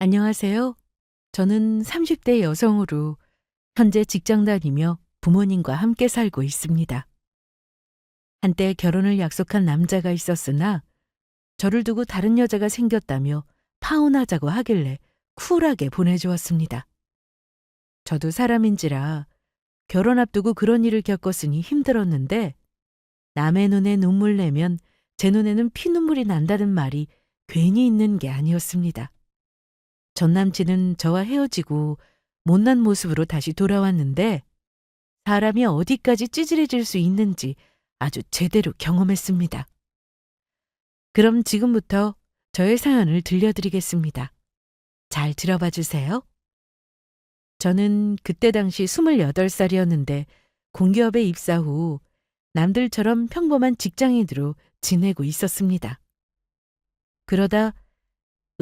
안녕하세요. 저는 30대 여성으로 현재 직장 다니며 부모님과 함께 살고 있습니다. 한때 결혼을 약속한 남자가 있었으나 저를 두고 다른 여자가 생겼다며 파혼하자고 하길래 쿨하게 보내주었습니다. 저도 사람인지라 결혼 앞두고 그런 일을 겪었으니 힘들었는데 남의 눈에 눈물 내면 제 눈에는 피눈물이 난다는 말이 괜히 있는 게 아니었습니다. 전 남친은 저와 헤어지고 못난 모습으로 다시 돌아왔는데 사람이 어디까지 찌질해질 수 있는지 아주 제대로 경험했습니다. 그럼 지금부터 저의 사연을 들려드리겠습니다. 잘 들어봐 주세요. 저는 그때 당시 28살이었는데 공기업에 입사 후 남들처럼 평범한 직장인으로 지내고 있었습니다. 그러다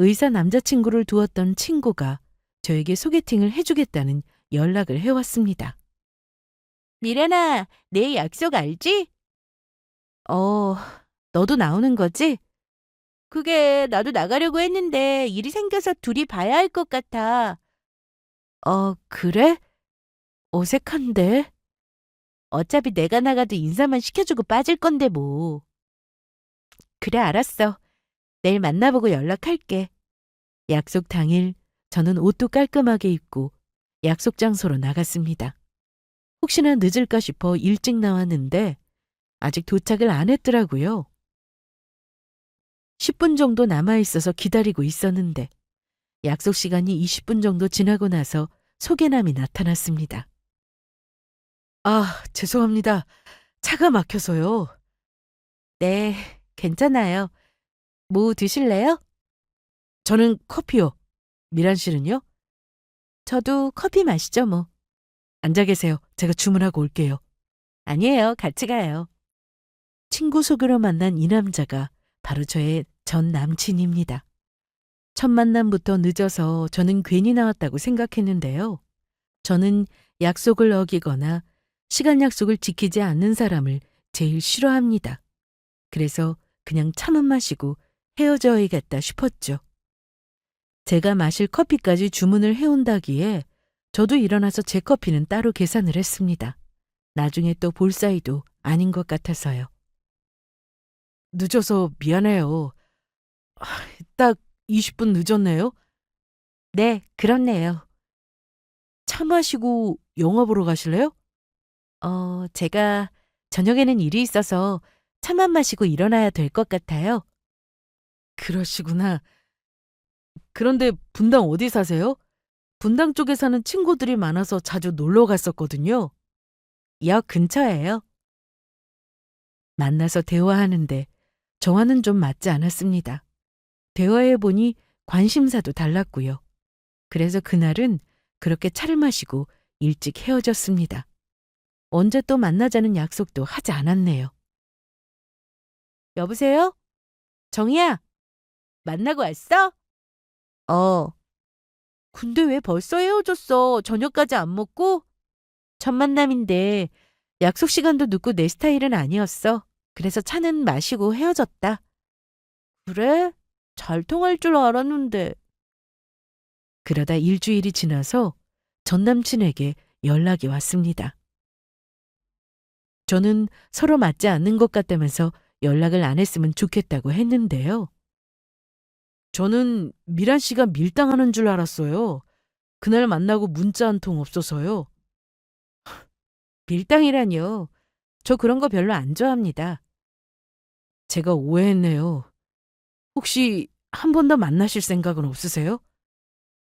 의사 남자친구를 두었던 친구가 저에게 소개팅을 해주겠다는 연락을 해왔습니다. 미련아, 내일 약속 알지? 어, 너도 나오는 거지? 그게 나도 나가려고 했는데 일이 생겨서 둘이 봐야 할 것 같아. 그래? 어색한데? 어차피 내가 나가도 인사만 시켜주고 빠질 건데 뭐. 그래, 알았어. 내일 만나보고 연락할게. 약속 당일 저는 옷도 깔끔하게 입고 약속 장소로 나갔습니다. 혹시나 늦을까 싶어 일찍 나왔는데 아직 도착을 안 했더라고요. 10분 정도 남아있어서 기다리고 있었는데 약속 시간이 20분 정도 지나고 나서 소개남이 나타났습니다. 아, 죄송합니다. 차가 막혀서요. 네, 괜찮아요. 뭐 드실래요? 저는 커피요. 미란 씨는요? 저도 커피 마시죠, 뭐. 앉아 계세요. 제가 주문하고 올게요. 아니에요. 같이 가요. 친구 소개로 만난 이 남자가 바로 저의 전 남친입니다. 첫 만남부터 늦어서 저는 괜히 나왔다고 생각했는데요. 저는 약속을 어기거나 시간 약속을 지키지 않는 사람을 제일 싫어합니다. 그래서 그냥 차만 마시고 헤어져야겠다 싶었죠. 제가 마실 커피까지 주문을 해온다기에 저도 일어나서 제 커피는 따로 계산을 했습니다. 나중에 또 볼 사이도 아닌 것 같아서요. 늦어서 미안해요. 딱 20분 늦었네요? 네, 그렇네요. 차 마시고 영화 보러 가실래요? 제가 저녁에는 일이 있어서 차만 마시고 일어나야 될 것 같아요. 그러시구나. 그런데 분당 어디 사세요? 분당 쪽에 사는 친구들이 많아서 자주 놀러 갔었거든요. 역 근처예요. 만나서 대화하는데 저와는 좀 맞지 않았습니다. 대화해보니 관심사도 달랐고요. 그래서 그날은 그렇게 차를 마시고 일찍 헤어졌습니다. 언제 또 만나자는 약속도 하지 않았네요. 여보세요? 정희야, 만나고 왔어? 어. 근데 왜 벌써 헤어졌어? 저녁까지 안 먹고? 첫 만남인데 약속 시간도 늦고 내 스타일은 아니었어. 그래서 차는 마시고 헤어졌다. 그래? 잘 통할 줄 알았는데. 그러다 일주일이 지나서 전 남친에게 연락이 왔습니다. 저는 서로 맞지 않는 것 같다면서 연락을 안 했으면 좋겠다고 했는데요. 저는 미란 씨가 밀당하는 줄 알았어요. 그날 만나고 문자 한 통 없어서요. 밀당이라뇨. 저 그런 거 별로 안 좋아합니다. 제가 오해했네요. 혹시 한 번 더 만나실 생각은 없으세요?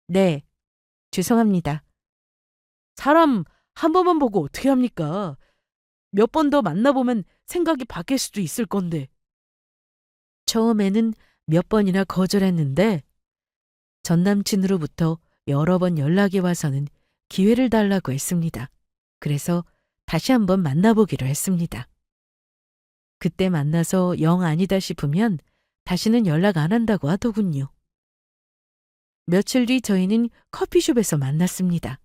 네, 죄송합니다. 사람 한 번만 보고 어떻게 합니까? 몇 번 더 만나보면 생각이 바뀔 수도 있을 건데. 처음에는 몇 번이나 거절했는데 전 남친으로부터 여러 번 연락이 와서는 기회를 달라고 했습니다. 그래서 다시 한번 만나보기로 했습니다. 그때 만나서 영 아니다 싶으면 다시는 연락 안 한다고 하더군요. 며칠 뒤 저희는 커피숍에서 만났습니다.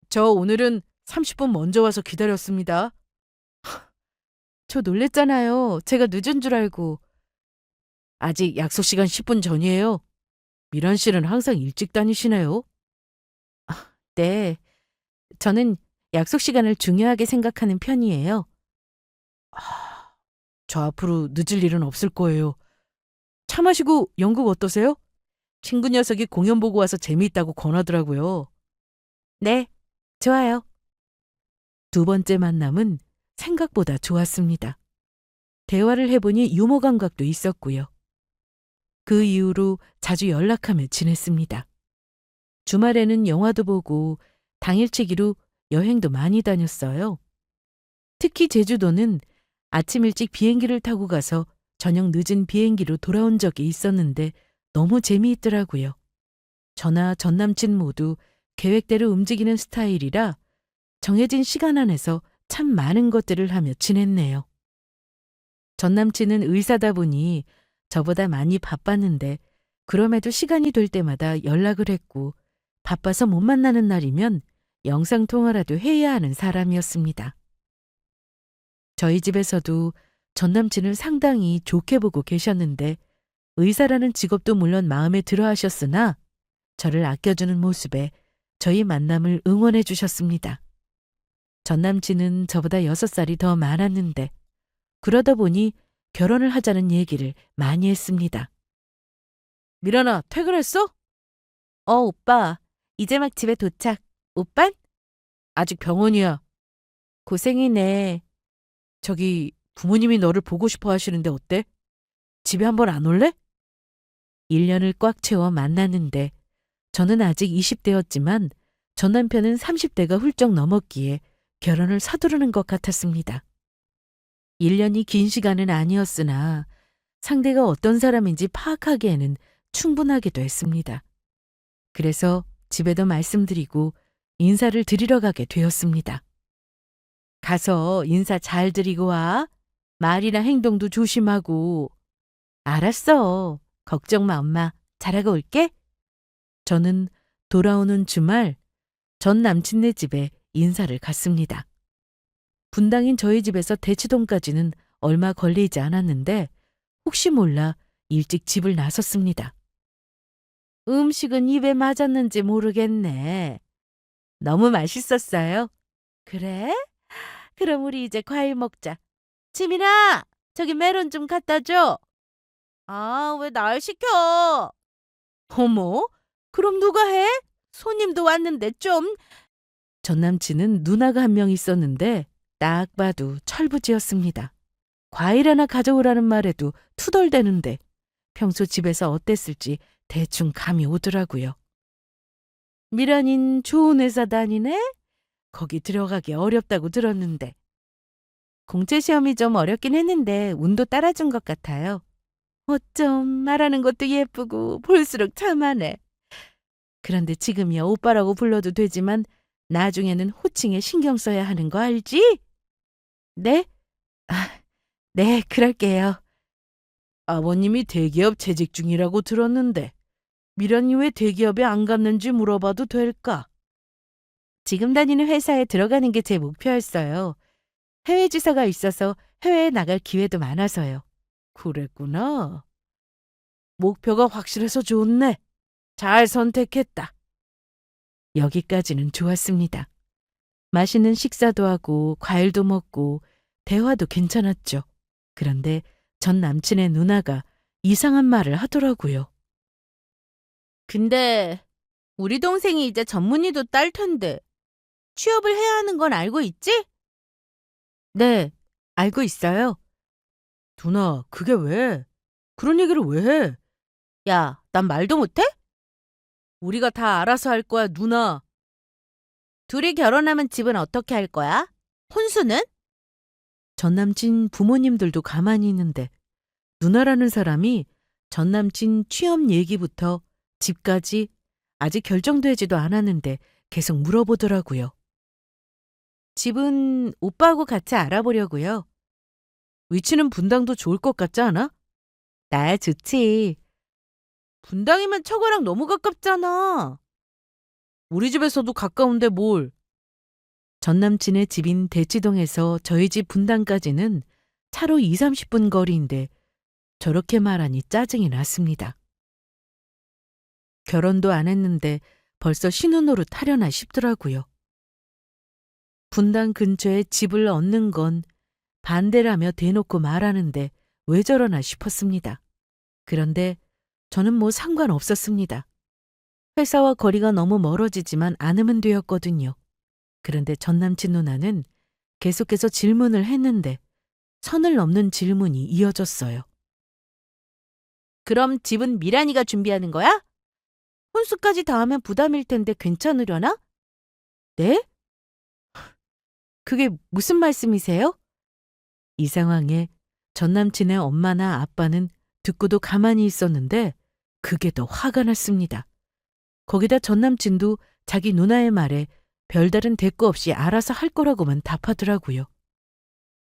저 오늘은 30분 먼저 와서 기다렸습니다. 저 놀랬잖아요. 제가 늦은 줄 알고. 아직 약속 시간 10분 전이에요. 미란 씨는 항상 일찍 다니시네요. 네, 저는 약속 시간을 중요하게 생각하는 편이에요. 아, 저 앞으로 늦을 일은 없을 거예요. 차 마시고 연극 어떠세요? 친구 녀석이 공연 보고 와서 재미있다고 권하더라고요. 네, 좋아요. 두 번째 만남은 생각보다 좋았습니다. 대화를 해보니 유머 감각도 있었고요. 그 이후로 자주 연락하며 지냈습니다. 주말에는 영화도 보고 당일치기로 여행도 많이 다녔어요. 특히 제주도는 아침 일찍 비행기를 타고 가서 저녁 늦은 비행기로 돌아온 적이 있었는데 너무 재미있더라고요. 저나 전 남친 모두 계획대로 움직이는 스타일이라 정해진 시간 안에서 참 많은 것들을 하며 지냈네요. 전 남친은 의사다 보니 저보다 많이 바빴는데 그럼에도 시간이 될 때마다 연락을 했고 바빠서 못 만나는 날이면 영상통화라도 해야 하는 사람이었습니다. 저희 집에서도 전 남친을 상당히 좋게 보고 계셨는데 의사라는 직업도 물론 마음에 들어 하셨으나 저를 아껴주는 모습에 저희 만남을 응원해 주셨습니다. 전 남친은 저보다 6살이 더 많았는데 그러다 보니 결혼을 하자는 얘기를 많이 했습니다. 미란아, 퇴근했어? 오빠. 이제 막 집에 도착. 오빤? 아직 병원이야. 고생이네. 저기 부모님이 너를 보고 싶어 하시는데 어때? 집에 한번 안 올래? 1년을 꽉 채워 만났는데 저는 아직 20대였지만 전 남편은 30대가 훌쩍 넘었기에 결혼을 서두르는 것 같았습니다. 1년이 긴 시간은 아니었으나 상대가 어떤 사람인지 파악하기에는 충분하기도 했습니다. 그래서 집에도 말씀드리고 인사를 드리러 가게 되었습니다. 가서 인사 잘 드리고 와. 말이나 행동도 조심하고. 알았어. 걱정 마, 엄마. 잘하고 올게. 저는 돌아오는 주말 전 남친네 집에 인사를 갔습니다. 분당인 저희 집에서 대치동까지는 얼마 걸리지 않았는데 혹시 몰라 일찍 집을 나섰습니다. 음식은 입에 맞았는지 모르겠네. 너무 맛있었어요. 그래? 그럼 우리 이제 과일 먹자. 지민아, 저기 메론 좀 갖다 줘. 아, 왜 날 시켜? 어머, 그럼 누가 해? 손님도 왔는데 좀. 전 남친은 누나가 한 명 있었는데 딱 봐도 철부지였습니다. 과일 하나 가져오라는 말에도 투덜대는데 평소 집에서 어땠을지 대충 감이 오더라고요. 미란인 좋은 회사 다니네? 거기 들어가기 어렵다고 들었는데. 공채 시험이 좀 어렵긴 했는데 운도 따라준 것 같아요. 어쩜 말하는 것도 예쁘고 볼수록 참하네. 그런데 지금이야 오빠라고 불러도 되지만 나중에는 호칭에 신경 써야 하는 거 알지? 네? 아, 네, 그럴게요. 아버님이 대기업 재직 중이라고 들었는데 미란이 왜 대기업에 안 갔는지 물어봐도 될까? 지금 다니는 회사에 들어가는 게 제 목표였어요. 해외 지사가 있어서 해외에 나갈 기회도 많아서요. 그랬구나. 목표가 확실해서 좋네. 잘 선택했다. 여기까지는 좋았습니다. 맛있는 식사도 하고 과일도 먹고 대화도 괜찮았죠. 그런데 전 남친의 누나가 이상한 말을 하더라고요. 근데 우리 동생이 이제 전문의도 딸 텐데 취업을 해야 하는 건 알고 있지? 네, 알고 있어요. 누나, 그게 왜? 그런 얘기를 왜 해? 야, 난 말도 못해? 우리가 다 알아서 할 거야, 누나. 둘이 결혼하면 집은 어떻게 할 거야? 혼수는? 전 남친 부모님들도 가만히 있는데 누나라는 사람이 전 남친 취업 얘기부터 집까지 아직 결정되지도 않았는데 계속 물어보더라고요. 집은 오빠하고 같이 알아보려고요. 위치는 분당도 좋을 것 같지 않아? 나야 좋지. 분당이면 처가랑 너무 가깝잖아. 우리 집에서도 가까운데 뭘. 전 남친의 집인 대치동에서 저희 집 분당까지는 차로 2, 30분 거리인데 저렇게 말하니 짜증이 났습니다. 결혼도 안 했는데 벌써 신혼으로 타려나 싶더라고요. 분당 근처에 집을 얻는 건 반대라며 대놓고 말하는데 왜 저러나 싶었습니다. 그런데 저는 뭐 상관없었습니다. 회사와 거리가 너무 멀어지지만 않으면 되었거든요. 그런데 전남친 누나는 계속해서 질문을 했는데 선을 넘는 질문이 이어졌어요. 그럼 집은 미란이가 준비하는 거야? 혼수까지 다 하면 부담일 텐데 괜찮으려나? 네? 그게 무슨 말씀이세요? 이 상황에 전남친의 엄마나 아빠는 듣고도 가만히 있었는데 그게 더 화가 났습니다. 거기다 전남친도 자기 누나의 말에 별다른 대꾸 없이 알아서 할 거라고만 답하더라고요.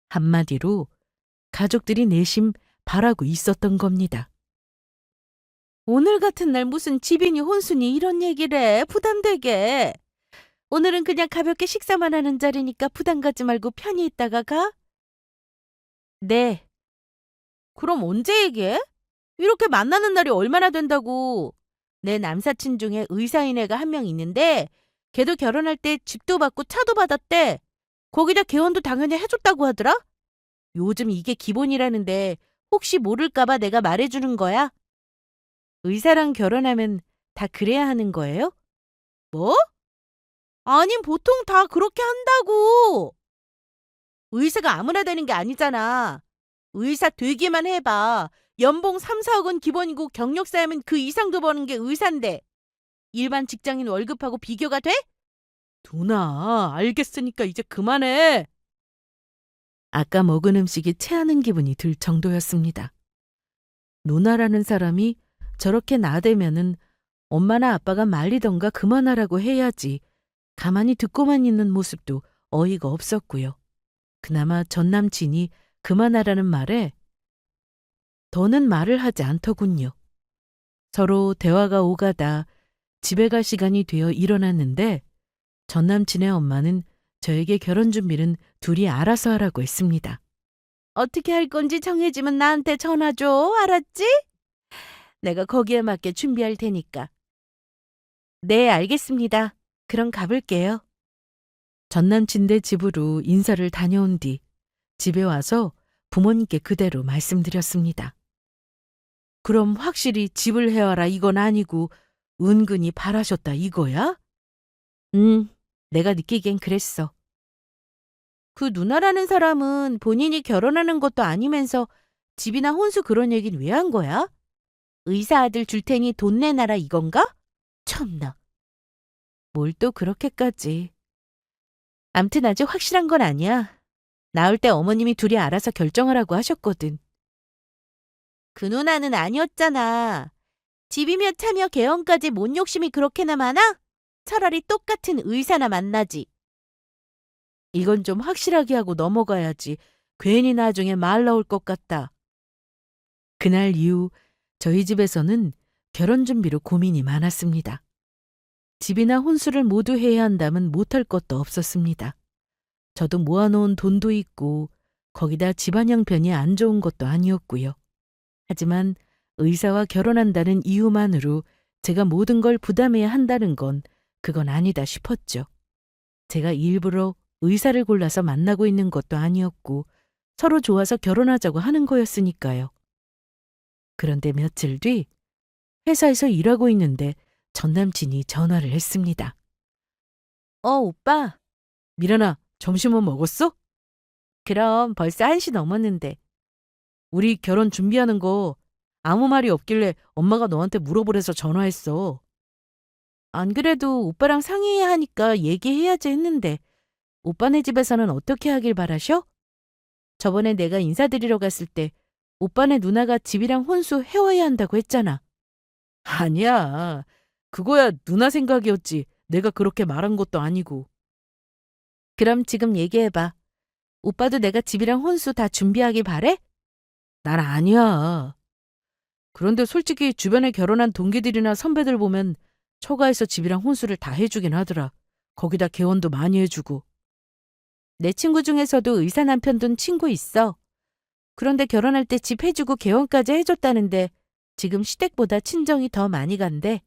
한마디로 가족들이 내심 바라고 있었던 겁니다. 오늘 같은 날 무슨 집이니 혼수니 이런 얘기를 해. 부담되게. 오늘은 그냥 가볍게 식사만 하는 자리니까 부담 갖지 말고 편히 있다가 가. 네. 그럼 언제 얘기해? 이렇게 만나는 날이 얼마나 된다고. 내 남사친 중에 의사인 애가 한 명 있는데 걔도 결혼할 때 집도 받고 차도 받았대. 거기다 개원도 당연히 해줬다고 하더라. 요즘 이게 기본이라는데 혹시 모를까 봐 내가 말해주는 거야. 의사랑 결혼하면 다 그래야 하는 거예요? 뭐? 아님 보통 다 그렇게 한다고. 의사가 아무나 되는 게 아니잖아. 의사 되기만 해봐. 연봉 3, 4억은 기본이고 경력 쌓이면 그 이상도 버는 게 의사인데 일반 직장인 월급하고 비교가 돼? 누나, 알겠으니까 이제 그만해. 아까 먹은 음식이 체하는 기분이 들 정도였습니다. 누나라는 사람이 저렇게 나대면은 엄마나 아빠가 말리던가 그만하라고 해야지. 가만히 듣고만 있는 모습도 어이가 없었고요. 그나마 전 남친이 그만하라는 말에 더는 말을 하지 않더군요. 서로 대화가 오가다 집에 갈 시간이 되어 일어났는데 전 남친의 엄마는 저에게 결혼 준비는 둘이 알아서 하라고 했습니다. 어떻게 할 건지 정해지면 나한테 전화 줘. 알았지? 내가 거기에 맞게 준비할 테니까. 네, 알겠습니다. 그럼 가볼게요. 전 남친 네 집으로 인사를 다녀온 뒤 집에 와서 부모님께 그대로 말씀드렸습니다. 그럼 확실히 집을 해와라 이건 아니고 은근히 바라셨다 이거야? 내가 느끼기엔 그랬어. 그 누나라는 사람은 본인이 결혼하는 것도 아니면서 집이나 혼수 그런 얘긴 왜 한 거야? 의사 아들 줄 테니 돈 내놔라 이건가? 참나. 뭘 또 그렇게까지. 암튼 아직 확실한 건 아니야. 나올 때 어머님이 둘이 알아서 결정하라고 하셨거든. 그 누나는 아니었잖아. 집이며 차며 개헌까지 뭔 욕심이 그렇게나 많아? 차라리 똑같은 의사나 만나지. 이건 좀 확실하게 하고 넘어가야지. 괜히 나중에 말 나올 것 같다. 그날 이후 저희 집에서는 결혼 준비로 고민이 많았습니다. 집이나 혼수를 모두 해야 한다면 못할 것도 없었습니다. 저도 모아놓은 돈도 있고 거기다 집안 형편이 안 좋은 것도 아니었고요. 하지만 의사와 결혼한다는 이유만으로 제가 모든 걸 부담해야 한다는 건 그건 아니다 싶었죠. 제가 일부러 의사를 골라서 만나고 있는 것도 아니었고 서로 좋아서 결혼하자고 하는 거였으니까요. 그런데 며칠 뒤 회사에서 일하고 있는데 전 남친이 전화를 했습니다. 오빠. 미란아, 점심은 먹었어? 그럼 벌써 1시 넘었는데. 우리 결혼 준비하는 거 아무 말이 없길래 엄마가 너한테 물어보래서 전화했어. 안 그래도 오빠랑 상의해야 하니까 얘기해야지 했는데 오빠네 집에서는 어떻게 하길 바라셔? 저번에 내가 인사드리러 갔을 때 오빠네 누나가 집이랑 혼수 해와야 한다고 했잖아. 아니야. 그거야 누나 생각이었지. 내가 그렇게 말한 것도 아니고. 그럼 지금 얘기해봐. 오빠도 내가 집이랑 혼수 다 준비하길 바래? 난 아니야. 그런데 솔직히 주변에 결혼한 동기들이나 선배들 보면 처가에서 집이랑 혼수를 다 해주긴 하더라. 거기다 개원도 많이 해주고. 내 친구 중에서도 의사 남편 둔 친구 있어. 그런데 결혼할 때 집 해주고 개원까지 해줬다는데 지금 시댁보다 친정이 더 많이 간대.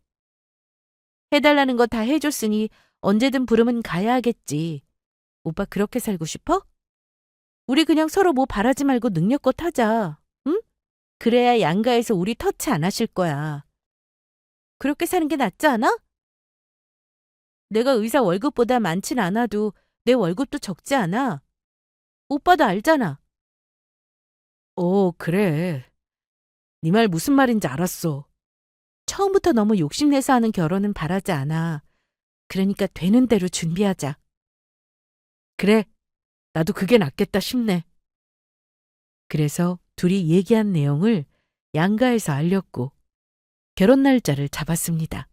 해달라는 거 다 해줬으니 언제든 부르면 가야 하겠지. 오빠 그렇게 살고 싶어? 우리 그냥 서로 뭐 바라지 말고 능력껏 하자. 응? 그래야 양가에서 우리 터치 안 하실 거야. 그렇게 사는 게 낫지 않아? 내가 의사 월급보다 많진 않아도 내 월급도 적지 않아. 오빠도 알잖아. 그래. 네 말 무슨 말인지 알았어. 처음부터 너무 욕심내서 하는 결혼은 바라지 않아. 그러니까 되는 대로 준비하자. 그래, 나도 그게 낫겠다 싶네. 그래서 둘이 얘기한 내용을 양가에서 알렸고 결혼 날짜를 잡았습니다.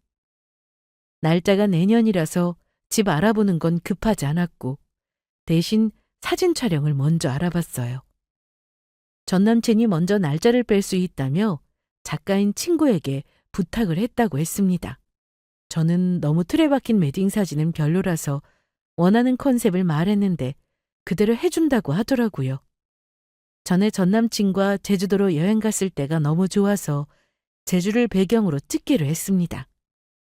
날짜가 내년이라서 집 알아보는 건 급하지 않았고 대신 사진 촬영을 먼저 알아봤어요. 전 남친이 먼저 날짜를 뺄 수 있다며 작가인 친구에게 부탁을 했다고 했습니다. 저는 너무 틀에 박힌 웨딩 사진은 별로라서 원하는 컨셉을 말했는데 그대로 해준다고 하더라고요. 전에 전 남친과 제주도로 여행 갔을 때가 너무 좋아서 제주를 배경으로 찍기로 했습니다.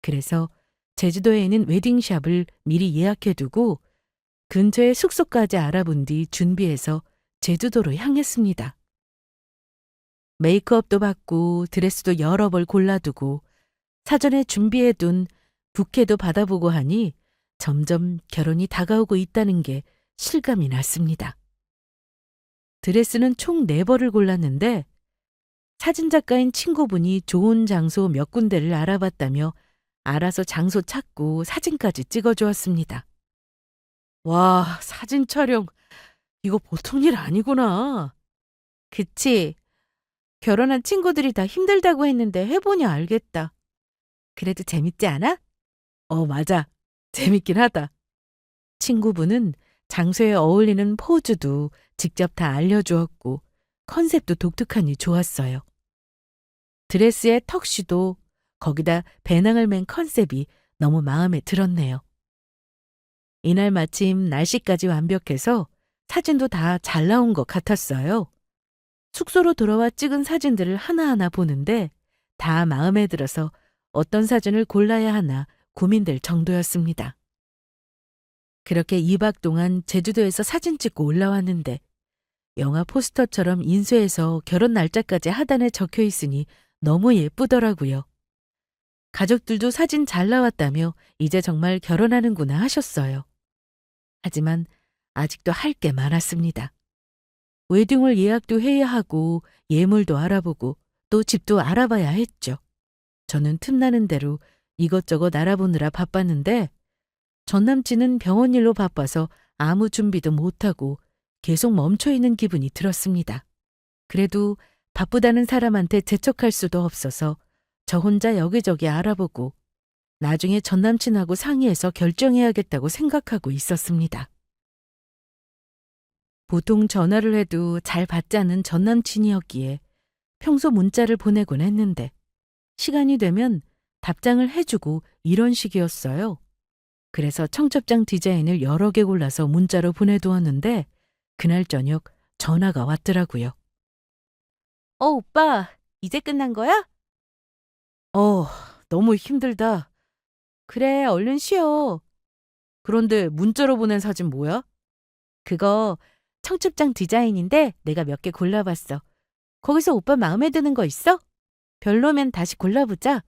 그래서 제주도에 있는 웨딩샵을 미리 예약해두고 근처에 숙소까지 알아본 뒤 준비해서 제주도로 향했습니다. 메이크업도 받고 드레스도 여러 벌 골라두고 사전에 준비해둔 부케도 받아보고 하니 점점 결혼이 다가오고 있다는 게 실감이 났습니다. 드레스는 총 4벌을 골랐는데 사진작가인 친구분이 좋은 장소 몇 군데를 알아봤다며 알아서 장소 찾고 사진까지 찍어주었습니다. 와, 사진 촬영 이거 보통 일 아니구나. 그치? 결혼한 친구들이 다 힘들다고 했는데 해보니 알겠다. 그래도 재밌지 않아? 맞아. 재밌긴 하다. 친구분은 장소에 어울리는 포즈도 직접 다 알려주었고 컨셉도 독특하니 좋았어요. 드레스에 턱시도 거기다 배낭을 맨 컨셉이 너무 마음에 들었네요. 이날 마침 날씨까지 완벽해서 사진도 다 잘 나온 것 같았어요. 숙소로 돌아와 찍은 사진들을 하나하나 보는데 다 마음에 들어서 어떤 사진을 골라야 하나 고민될 정도였습니다. 그렇게 2박 동안 제주도에서 사진 찍고 올라왔는데 영화 포스터처럼 인쇄해서 결혼 날짜까지 하단에 적혀 있으니 너무 예쁘더라고요. 가족들도 사진 잘 나왔다며 이제 정말 결혼하는구나 하셨어요. 하지만 아직도 할 게 많았습니다. 웨딩홀 예약도 해야 하고 예물도 알아보고 또 집도 알아봐야 했죠. 저는 틈나는 대로 이것저것 알아보느라 바빴는데 전 남친은 병원 일로 바빠서 아무 준비도 못하고 계속 멈춰있는 기분이 들었습니다. 그래도 바쁘다는 사람한테 재촉할 수도 없어서 저 혼자 여기저기 알아보고 나중에 전 남친하고 상의해서 결정해야겠다고 생각하고 있었습니다. 보통 전화를 해도 잘 받지 않는 전 남친이었기에 평소 문자를 보내곤 했는데 시간이 되면 답장을 해주고 이런 식이었어요. 그래서 청첩장 디자인을 여러 개 골라서 문자로 보내두었는데 그날 저녁 전화가 왔더라고요. 오빠, 이제 끝난 거야? 너무 힘들다. 그래, 얼른 쉬어. 그런데 문자로 보낸 사진 뭐야? 그거 청첩장 디자인인데 내가 몇 개 골라봤어. 거기서 오빠 마음에 드는 거 있어? 별로면 다시 골라보자.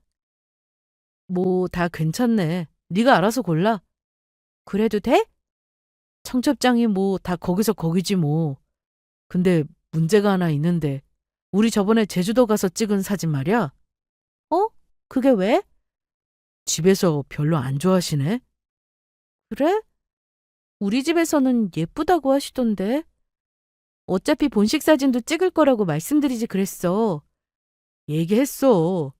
뭐 다 괜찮네. 네가 알아서 골라. 그래도 돼? 청첩장이 뭐 다 거기서 거기지 뭐. 근데 문제가 하나 있는데 우리 저번에 제주도 가서 찍은 사진 말이야. 그게 왜? 집에서 별로 안 좋아하시네. 그래? 우리 집에서는 예쁘다고 하시던데. 어차피 본식 사진도 찍을 거라고 말씀드리지 그랬어. 얘기했어.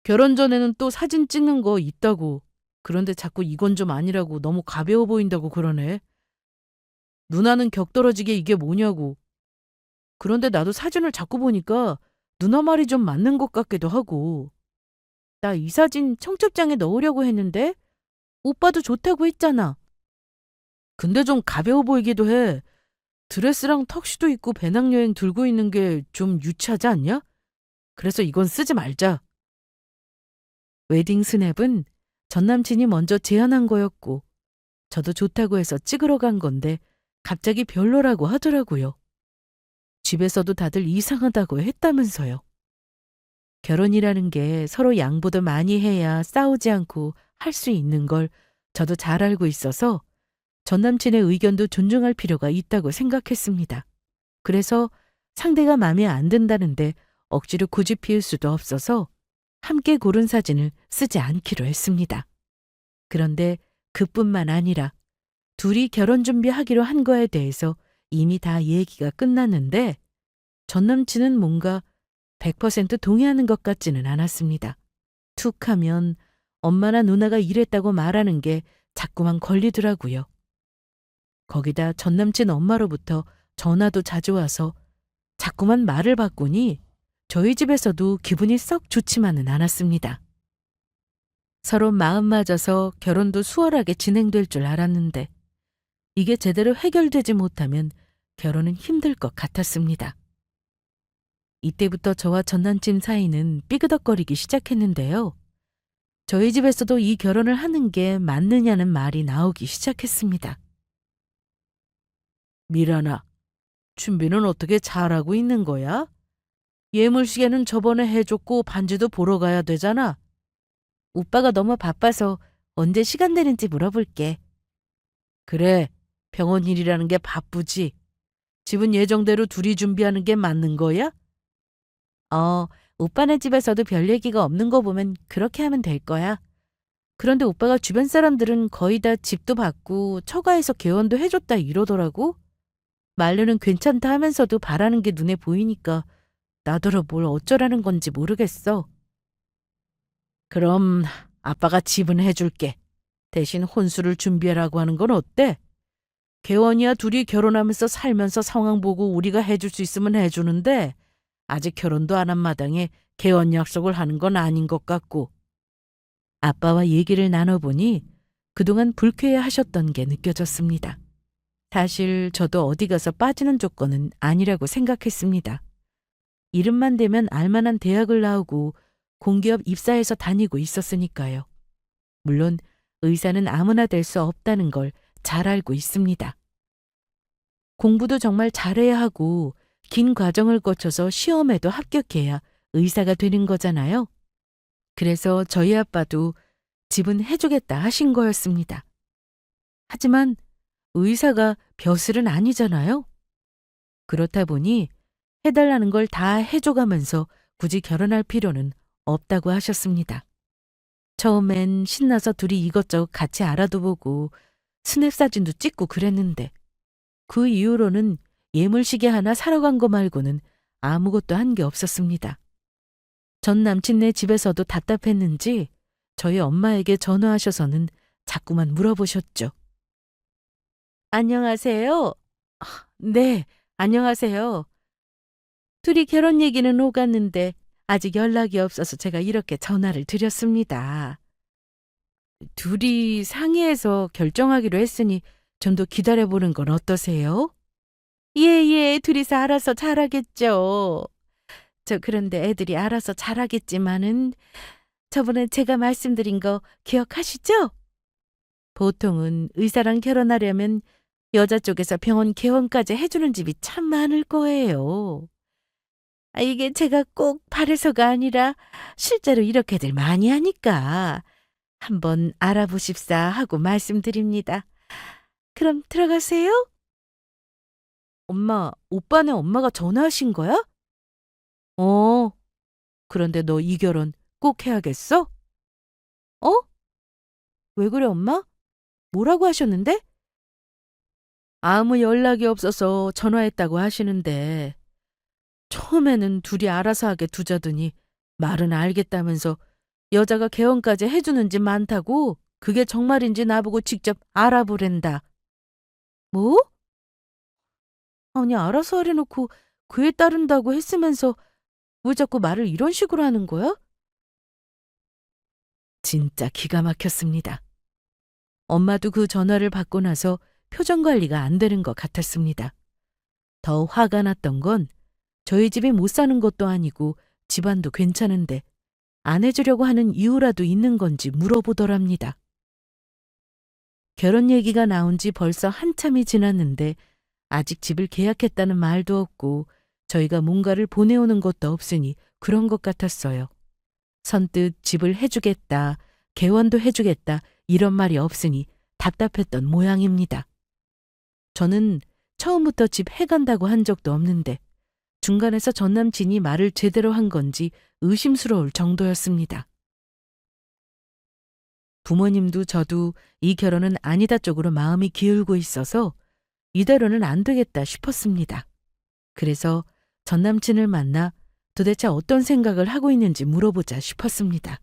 결혼 전에는 또 사진 찍는 거 있다고. 그런데 자꾸 이건 좀 아니라고 너무 가벼워 보인다고 그러네. 누나는 격떨어지게 이게 뭐냐고. 그런데 나도 사진을 자꾸 보니까 누나 말이 좀 맞는 것 같기도 하고. 나 이 사진 청첩장에 넣으려고 했는데 오빠도 좋다고 했잖아. 근데 좀 가벼워 보이기도 해. 드레스랑 턱시도 입고 배낭여행 들고 있는 게 좀 유치하지 않냐? 그래서 이건 쓰지 말자. 웨딩 스냅은 전 남친이 먼저 제안한 거였고 저도 좋다고 해서 찍으러 간 건데 갑자기 별로라고 하더라고요. 집에서도 다들 이상하다고 했다면서요. 결혼이라는 게 서로 양보도 많이 해야 싸우지 않고 할 수 있는 걸 저도 잘 알고 있어서 전 남친의 의견도 존중할 필요가 있다고 생각했습니다. 그래서 상대가 마음에 안 든다는데 억지로 고집 피울 수도 없어서 함께 고른 사진을 쓰지 않기로 했습니다. 그런데 그뿐만 아니라 둘이 결혼 준비하기로 한 거에 대해서 이미 다 얘기가 끝났는데 전 남친은 뭔가 100% 동의하는 것 같지는 않았습니다. 툭 하면 엄마나 누나가 이랬다고 말하는 게 자꾸만 걸리더라고요. 거기다 전 남친 엄마로부터 전화도 자주 와서 자꾸만 말을 바꾸니 저희 집에서도 기분이 썩 좋지만은 않았습니다. 서로 마음 맞아서 결혼도 수월하게 진행될 줄 알았는데 이게 제대로 해결되지 못하면 결혼은 힘들 것 같았습니다. 이때부터 저와 전 남친 사이는 삐그덕거리기 시작했는데요. 저희 집에서도 이 결혼을 하는 게 맞느냐는 말이 나오기 시작했습니다. 미란아, 준비는 어떻게 잘하고 있는 거야? 예물시계는 저번에 해줬고 반지도 보러 가야 되잖아. 오빠가 너무 바빠서 언제 시간 되는지 물어볼게. 그래, 병원 일이라는 게 바쁘지. 집은 예정대로 둘이 준비하는 게 맞는 거야? 오빠네 집에서도 별 얘기가 없는 거 보면 그렇게 하면 될 거야. 그런데 오빠가 주변 사람들은 거의 다 집도 받고 처가에서 개원도 해줬다 이러더라고. 말로는 괜찮다 하면서도 바라는 게 눈에 보이니까 나더러 뭘 어쩌라는 건지 모르겠어. 그럼 아빠가 집은 해줄게. 대신 혼수를 준비하라고 하는 건 어때? 개원이야 둘이 결혼하면서 살면서 상황 보고 우리가 해줄 수 있으면 해주는데 아직 결혼도 안 한 마당에 개원 약속을 하는 건 아닌 것 같고. 아빠와 얘기를 나눠보니 그동안 불쾌해하셨던 게 느껴졌습니다. 사실 저도 어디 가서 빠지는 조건은 아니라고 생각했습니다. 이름만 대면 알만한 대학을 나오고 공기업 입사해서 다니고 있었으니까요. 물론 의사는 아무나 될 수 없다는 걸 잘 알고 있습니다. 공부도 정말 잘해야 하고 긴 과정을 거쳐서 시험에도 합격해야 의사가 되는 거잖아요. 그래서 저희 아빠도 집은 해주겠다 하신 거였습니다. 하지만 의사가 벼슬은 아니잖아요. 그렇다 보니 해달라는 걸 다 해줘가면서 굳이 결혼할 필요는 없다고 하셨습니다. 처음엔 신나서 둘이 이것저것 같이 알아도 보고 스냅 사진도 찍고 그랬는데 그 이후로는 예물시계 하나 사러 간 거 말고는 아무것도 한 게 없었습니다. 전 남친네 집에서도 답답했는지 저희 엄마에게 전화하셔서는 자꾸만 물어보셨죠. 안녕하세요. 네, 안녕하세요. 둘이 결혼 얘기는 오갔는데 아직 연락이 없어서 제가 이렇게 전화를 드렸습니다. 둘이 상의해서 결정하기로 했으니 좀 더 기다려보는 건 어떠세요? 예, 둘이서 알아서 잘하겠죠. 그런데 애들이 알아서 잘하겠지만은 저번에 제가 말씀드린 거 기억하시죠? 보통은 의사랑 결혼하려면 여자 쪽에서 병원 개원까지 해주는 집이 참 많을 거예요. 이게 제가 꼭 바래서가 아니라 실제로 이렇게들 많이 하니까 한번 알아보십사 하고 말씀드립니다. 그럼 들어가세요. 엄마, 오빠네 엄마가 전화하신 거야? 그런데 너 이 결혼 꼭 해야겠어? 어? 왜 그래, 엄마? 뭐라고 하셨는데? 아무 연락이 없어서 전화했다고 하시는데 처음에는 둘이 알아서 하게 두자더니 말은 알겠다면서 여자가 개원까지 해주는 집 많다고 그게 정말인지 나보고 직접 알아보랜다. 뭐? 아니 알아서 하려놓고 그에 따른다고 했으면서 왜 자꾸 말을 이런 식으로 하는 거야? 진짜 기가 막혔습니다. 엄마도 그 전화를 받고 나서 표정 관리가 안 되는 것 같았습니다. 더 화가 났던 건 저희 집에 못 사는 것도 아니고 집안도 괜찮은데 안 해주려고 하는 이유라도 있는 건지 물어보더랍니다. 결혼 얘기가 나온 지 벌써 한참이 지났는데 아직 집을 계약했다는 말도 없고 저희가 뭔가를 보내오는 것도 없으니 그런 것 같았어요. 선뜻 집을 해주겠다, 개원도 해주겠다 이런 말이 없으니 답답했던 모양입니다. 저는 처음부터 집 해간다고 한 적도 없는데 중간에서 전 남친이 말을 제대로 한 건지 의심스러울 정도였습니다. 부모님도 저도 이 결혼은 아니다 쪽으로 마음이 기울고 있어서 이대로는 안 되겠다 싶었습니다. 그래서 전 남친을 만나 도대체 어떤 생각을 하고 있는지 물어보자 싶었습니다.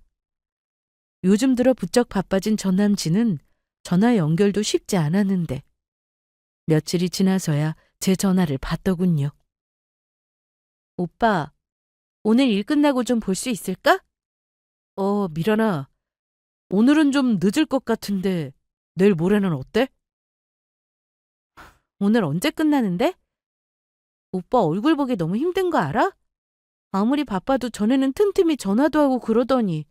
요즘 들어 부쩍 바빠진 전 남친은 전화 연결도 쉽지 않았는데 며칠이 지나서야 제 전화를 받더군요. 오빠, 오늘 일 끝나고 좀 볼 수 있을까? 미련아. 오늘은 좀 늦을 것 같은데 내일 모레는 어때? 오늘 언제 끝나는데? 오빠 얼굴 보기 너무 힘든 거 알아? 아무리 바빠도 전에는 틈틈이 전화도 하고 그러더니.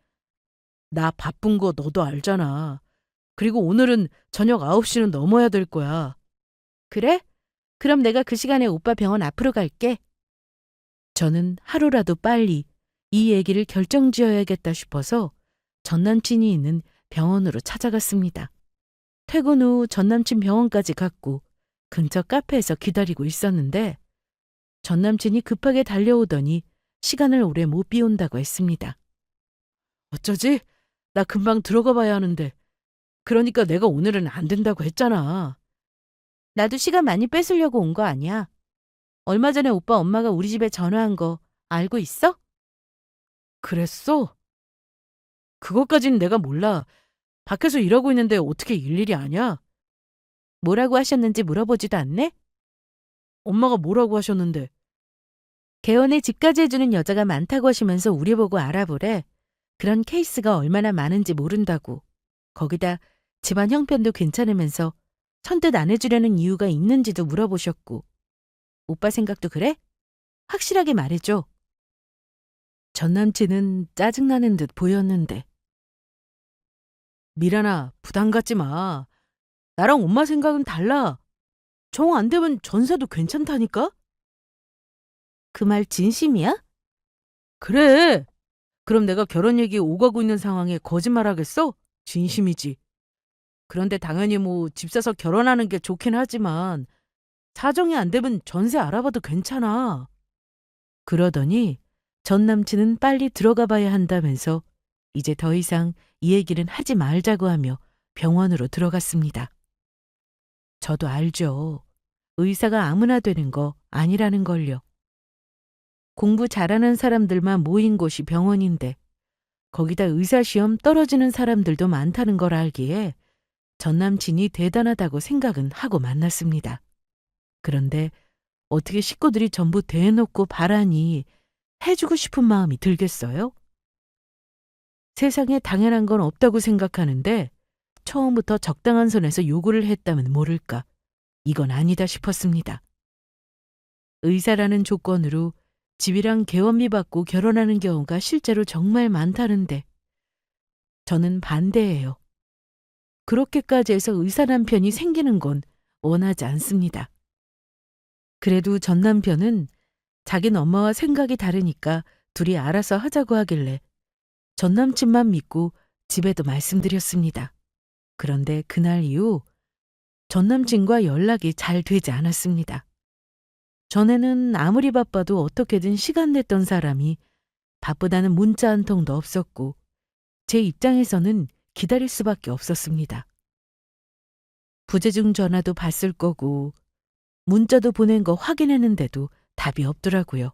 나 바쁜 거 너도 알잖아. 그리고 오늘은 저녁 9시는 넘어야 될 거야. 그래? 그럼 내가 그 시간에 오빠 병원 앞으로 갈게. 저는 하루라도 빨리 이 얘기를 결정지어야겠다 싶어서 전 남친이 있는 병원으로 찾아갔습니다. 퇴근 후 전 남친 병원까지 갔고 근처 카페에서 기다리고 있었는데 전 남친이 급하게 달려오더니 시간을 오래 못 비운다고 했습니다. 어쩌지? 나 금방 들어가 봐야 하는데. 그러니까 내가 오늘은 안 된다고 했잖아. 나도 시간 많이 뺏으려고 온 거 아니야. 얼마 전에 오빠 엄마가 우리 집에 전화한 거 알고 있어? 그랬어? 그것까진 내가 몰라. 밖에서 일하고 있는데 어떻게 일일이 아냐? 뭐라고 하셨는지 물어보지도 않네? 엄마가 뭐라고 하셨는데? 개원에 집까지 해주는 여자가 많다고 하시면서 우리 보고 알아보래. 그런 케이스가 얼마나 많은지 모른다고. 거기다 집안 형편도 괜찮으면서 선뜻 안 해주려는 이유가 있는지도 물어보셨고. 오빠 생각도 그래? 확실하게 말해줘. 전 남친은 짜증나는 듯 보였는데. 미란아, 부담 갖지 마. 나랑 엄마 생각은 달라. 정 안 되면 전세도 괜찮다니까? 그 말 진심이야? 그래. 그럼 내가 결혼 얘기 오가고 있는 상황에 거짓말하겠어? 진심이지. 그런데 당연히 뭐 집 사서 결혼하는 게 좋긴 하지만 사정이 안 되면 전세 알아봐도 괜찮아. 그러더니 전 남친은 빨리 들어가 봐야 한다면서 이제 더 이상 이 얘기는 하지 말자고 하며 병원으로 들어갔습니다. 저도 알죠. 의사가 아무나 되는 거 아니라는 걸요. 공부 잘하는 사람들만 모인 곳이 병원인데 거기다 의사 시험 떨어지는 사람들도 많다는 걸 알기에 전 남친이 대단하다고 생각은 하고 만났습니다. 그런데 어떻게 식구들이 전부 대놓고 바라니 해주고 싶은 마음이 들겠어요? 세상에 당연한 건 없다고 생각하는데 처음부터 적당한 선에서 요구를 했다면 모를까. 이건 아니다 싶었습니다. 의사라는 조건으로 집이랑 개원비 받고 결혼하는 경우가 실제로 정말 많다는데 저는 반대예요. 그렇게까지 해서 의사 남편이 생기는 건 원하지 않습니다. 그래도 전 남편은 자긴 엄마와 생각이 다르니까 둘이 알아서 하자고 하길래 전 남친만 믿고 집에도 말씀드렸습니다. 그런데 그날 이후 전 남친과 연락이 잘 되지 않았습니다. 전에는 아무리 바빠도 어떻게든 시간 냈던 사람이 바쁘다는 문자 한 통도 없었고 제 입장에서는 기다릴 수밖에 없었습니다. 부재중 전화도 봤을 거고 문자도 보낸 거 확인했는데도 답이 없더라고요.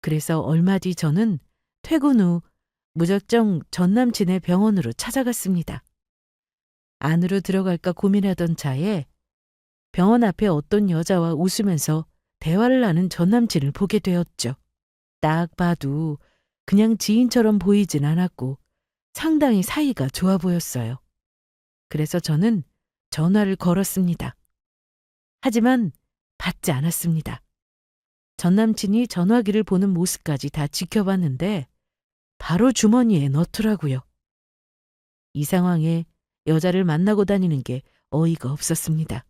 그래서 얼마 뒤 저는 퇴근 후 무작정 전 남친의 병원으로 찾아갔습니다. 안으로 들어갈까 고민하던 차에 병원 앞에 어떤 여자와 웃으면서 대화를 하는 전 남친을 보게 되었죠. 딱 봐도 그냥 지인처럼 보이진 않았고 상당히 사이가 좋아 보였어요. 그래서 저는 전화를 걸었습니다. 하지만 받지 않았습니다. 전 남친이 전화기를 보는 모습까지 다 지켜봤는데 바로 주머니에 넣더라고요. 이 상황에 여자를 만나고 다니는 게 어이가 없었습니다.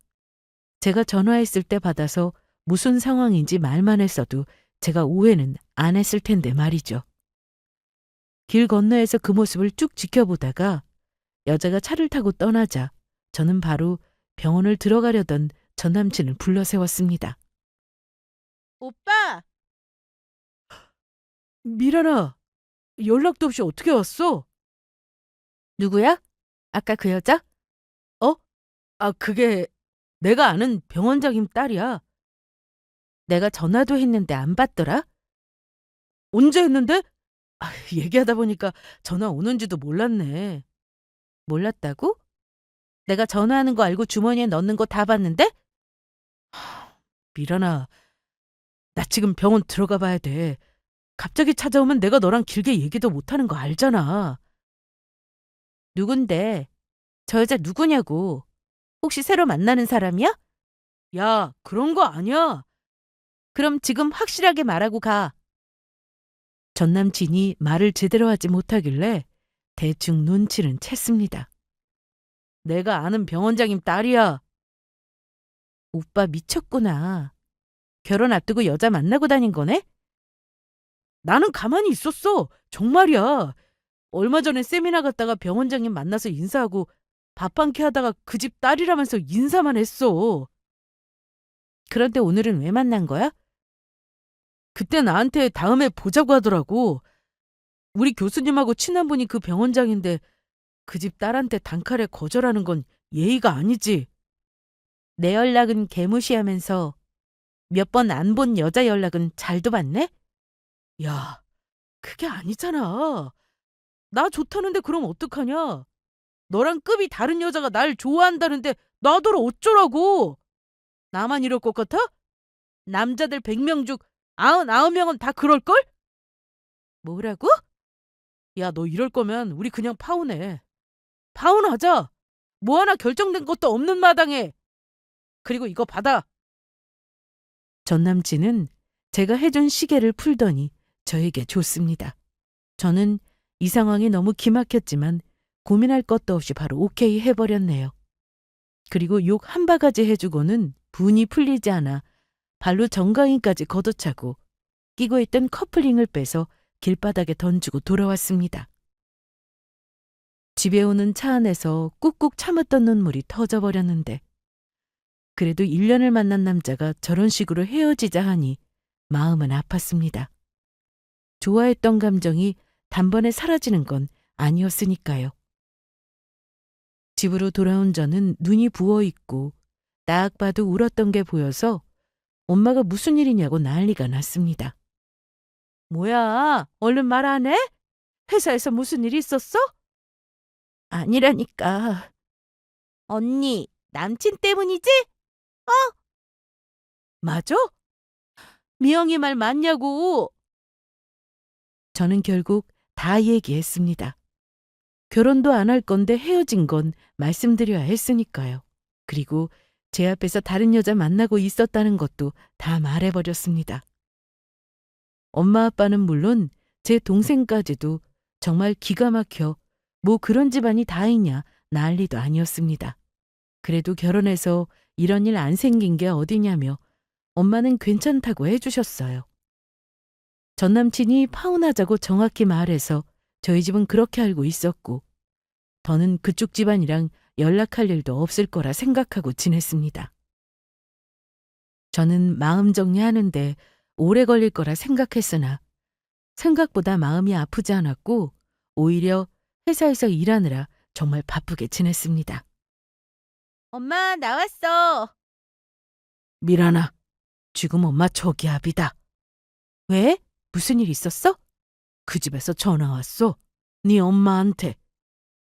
제가 전화했을 때 받아서 무슨 상황인지 말만 했어도 제가 오해는 안 했을 텐데 말이죠. 길 건너에서 그 모습을 쭉 지켜보다가 여자가 차를 타고 떠나자 저는 바로 병원을 들어가려던 전 남친을 불러 세웠습니다. 오빠! 미란아, 연락도 없이 어떻게 왔어? 누구야? 아까 그 여자? 어? 그게 내가 아는 병원장님 딸이야. 내가 전화도 했는데 안 받더라? 언제 했는데? 얘기하다 보니까 전화 오는지도 몰랐네. 몰랐다고? 내가 전화하는 거 알고 주머니에 넣는 거 다 봤는데? 미란아, 나 지금 병원 들어가 봐야 돼. 갑자기 찾아오면 내가 너랑 길게 얘기도 못하는 거 알잖아. 누군데? 저 여자 누구냐고. 혹시 새로 만나는 사람이야? 야, 그런 거 아니야. 그럼 지금 확실하게 말하고 가. 전 남친이 말을 제대로 하지 못하길래 대충 눈치는 챘습니다. 내가 아는 병원장님 딸이야. 오빠 미쳤구나. 결혼 앞두고 여자 만나고 다닌 거네? 나는 가만히 있었어. 정말이야. 얼마 전에 세미나 갔다가 병원장님 만나서 인사하고 밥 한 끼 하다가 그 집 딸이라면서 인사만 했어. 그런데 오늘은 왜 만난 거야? 그때 나한테 다음에 보자고 하더라고. 우리 교수님하고 친한 분이 그 병원장인데 그 집 딸한테 단칼에 거절하는 건 예의가 아니지. 내 연락은 개무시하면서 몇 번 안 본 여자 연락은 잘도 받네? 야, 그게 아니잖아. 나 좋다는데 그럼 어떡하냐? 너랑 급이 다른 여자가 날 좋아한다는데 나더러 어쩌라고? 나만 이럴 것 같아? 남자들 100명 중 99명은 다 그럴걸? 뭐라고? 야, 너 이럴 거면 우리 그냥 파혼해. 파혼하자. 뭐 하나 결정된 것도 없는 마당에. 그리고 이거 받아. 전 남친은 제가 해준 시계를 풀더니 저에게 줬습니다. 저는 이 상황이 너무 기막혔지만 고민할 것도 없이 바로 오케이 해버렸네요. 그리고 욕 한 바가지 해주고는 분이 풀리지 않아 발로 정강이까지 걷어차고 끼고 있던 커플링을 빼서 길바닥에 던지고 돌아왔습니다. 집에 오는 차 안에서 꾹꾹 참았던 눈물이 터져버렸는데 그래도 1년을 만난 남자가 저런 식으로 헤어지자 하니 마음은 아팠습니다. 좋아했던 감정이 단번에 사라지는 건 아니었으니까요. 집으로 돌아온 저는 눈이 부어있고 딱 봐도 울었던 게 보여서 엄마가 무슨 일이냐고 난리가 났습니다. 뭐야, 얼른 말 안 해? 회사에서 무슨 일 있었어? 아니라니까. 언니, 남친 때문이지? 맞아? 미영이 말 맞냐고. 저는 결국 다 얘기했습니다. 결혼도 안 할 건데 헤어진 건 말씀드려야 했으니까요. 그리고 제 앞에서 다른 여자 만나고 있었다는 것도 다 말해버렸습니다. 엄마 아빠는 물론 제 동생까지도 정말 기가 막혀 뭐 그런 집안이 다 있냐 난리도 아니었습니다. 그래도 결혼해서 이런 일 안 생긴 게 어디냐며 엄마는 괜찮다고 해주셨어요. 전 남친이 파혼하자고 정확히 말해서 저희 집은 그렇게 알고 있었고 더는 그쪽 집안이랑 연락할 일도 없을 거라 생각하고 지냈습니다. 저는 마음 정리하는데 오래 걸릴 거라 생각했으나 생각보다 마음이 아프지 않았고 오히려 회사에서 일하느라 정말 바쁘게 지냈습니다. 엄마, 나왔어. 미란아, 지금 엄마 저기압이다. 왜? 무슨 일 있었어? 그 집에서 전화 왔어. 네 엄마한테.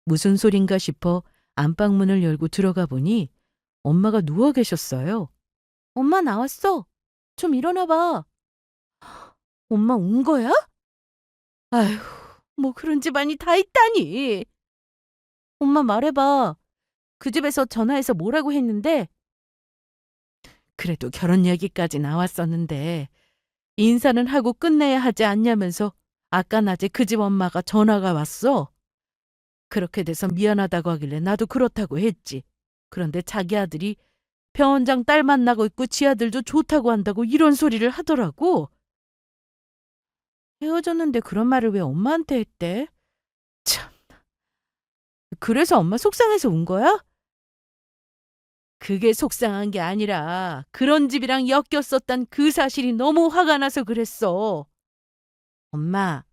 무슨 소린가 싶어 안방문을 열고 들어가 보니 엄마가 누워 계셨어요. 엄마 나왔어. 좀 일어나 봐. 엄마 온 거야? 아휴, 뭐 그런 집안이 다 있다니. 엄마 말해봐. 그 집에서 전화해서 뭐라고 했는데? 그래도 결혼 얘기까지 나왔었는데 인사는 하고 끝내야 하지 않냐면서 아까 낮에 그 집 엄마가 전화가 왔어. 그렇게 돼서 미안하다고 하길래 나도 그렇다고 했지. 그런데 자기 아들이 병원장 딸 만나고 있고 지 아들도 좋다고 한다고 이런 소리를 하더라고. 헤어졌는데 그런 말을 왜 엄마한테 했대? 참, 그래서 엄마 속상해서 운 거야? 그게 속상한 게 아니라 그런 집이랑 엮였었단 그 사실이 너무 화가 나서 그랬어. 엄마,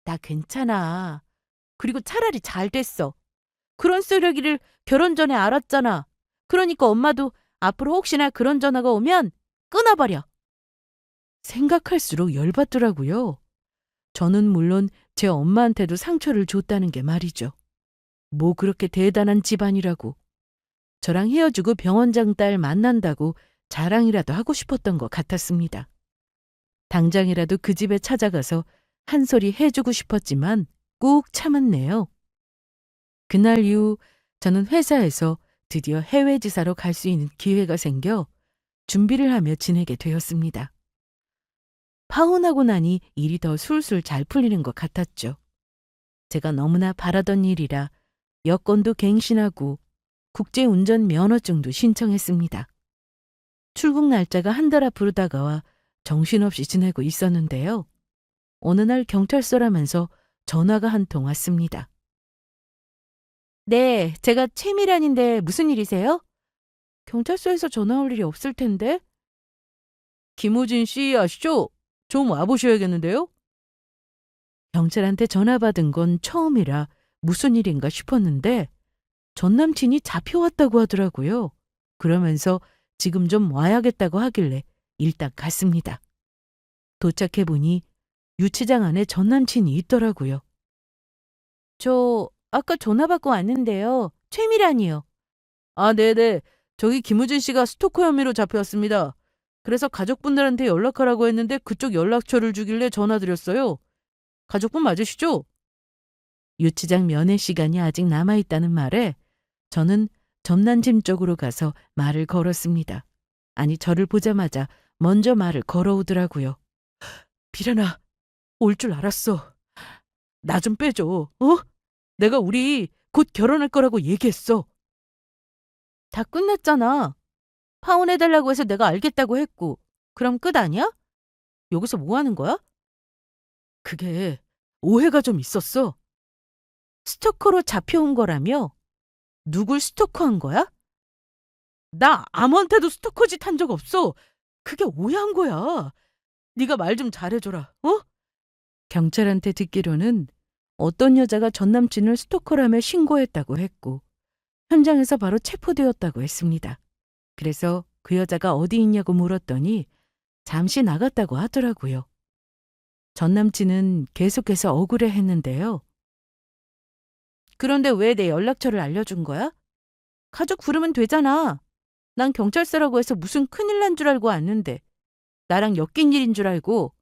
나 괜찮아. 그리고 차라리 잘 됐어. 그런 쓰레기를 결혼 전에 알았잖아. 그러니까 엄마도 앞으로 혹시나 그런 전화가 오면 끊어버려. 생각할수록 열받더라고요. 저는 물론 제 엄마한테도 상처를 줬다는 게 말이죠. 뭐 그렇게 대단한 집안이라고. 저랑 헤어지고 병원장 딸 만난다고 자랑이라도 하고 싶었던 것 같았습니다. 당장이라도 그 집에 찾아가서 한 소리 해주고 싶었지만 꾹 참았네요. 그날 이후 저는 회사에서 드디어 해외 지사로 갈 수 있는 기회가 생겨 준비를 하며 지내게 되었습니다. 파혼하고 나니 일이 더 술술 잘 풀리는 것 같았죠. 제가 너무나 바라던 일이라 여권도 갱신하고 국제운전 면허증도 신청했습니다. 출국 날짜가 한 달 앞으로 다가와 정신없이 지내고 있었는데요. 어느 날 경찰서라면서 전화가 한 통 왔습니다. 네, 제가 최미란인데 무슨 일이세요? 경찰서에서 전화 올 일이 없을 텐데. 김우진 씨 아시죠? 좀 와보셔야겠는데요? 경찰한테 전화 받은 건 처음이라 무슨 일인가 싶었는데 전 남친이 잡혀왔다고 하더라고요. 그러면서 지금 좀 와야겠다고 하길래 일단 갔습니다. 도착해보니 유치장 안에 전 남친이 있더라고요. 저 아까 전화 받고 왔는데요. 최미란이요. 아, 네네. 저기 김우진 씨가 스토커 혐의로 잡혀왔습니다. 그래서 가족분들한테 연락하라고 했는데 그쪽 연락처를 주길래 전화드렸어요. 가족분 맞으시죠? 유치장 면회 시간이 아직 남아있다는 말에 저는 전남친 쪽으로 가서 말을 걸었습니다. 아니, 저를 보자마자 먼저 말을 걸어오더라고요. 미란아, 올 줄 알았어. 나 좀 빼줘, 어? 내가 우리 곧 결혼할 거라고 얘기했어. 다 끝났잖아. 파혼해달라고 해서 내가 알겠다고 했고. 그럼 끝 아니야? 여기서 뭐 하는 거야? 그게 오해가 좀 있었어. 스토커로 잡혀온 거라며? 누굴 스토커한 거야? 나 아무한테도 스토커 짓 한 적 없어. 그게 오해한 거야. 네가 말 좀 잘해줘라, 어? 경찰한테 듣기로는 어떤 여자가 전 남친을 스토커라며 신고했다고 했고 현장에서 바로 체포되었다고 했습니다. 그래서 그 여자가 어디 있냐고 물었더니 잠시 나갔다고 하더라고요. 전 남친은 계속해서 억울해했는데요. 그런데 왜 내 연락처를 알려준 거야? 가족 부르면 되잖아. 난 경찰서라고 해서 무슨 큰일 난 줄 알고 왔는데 나랑 엮인 일인 줄 알고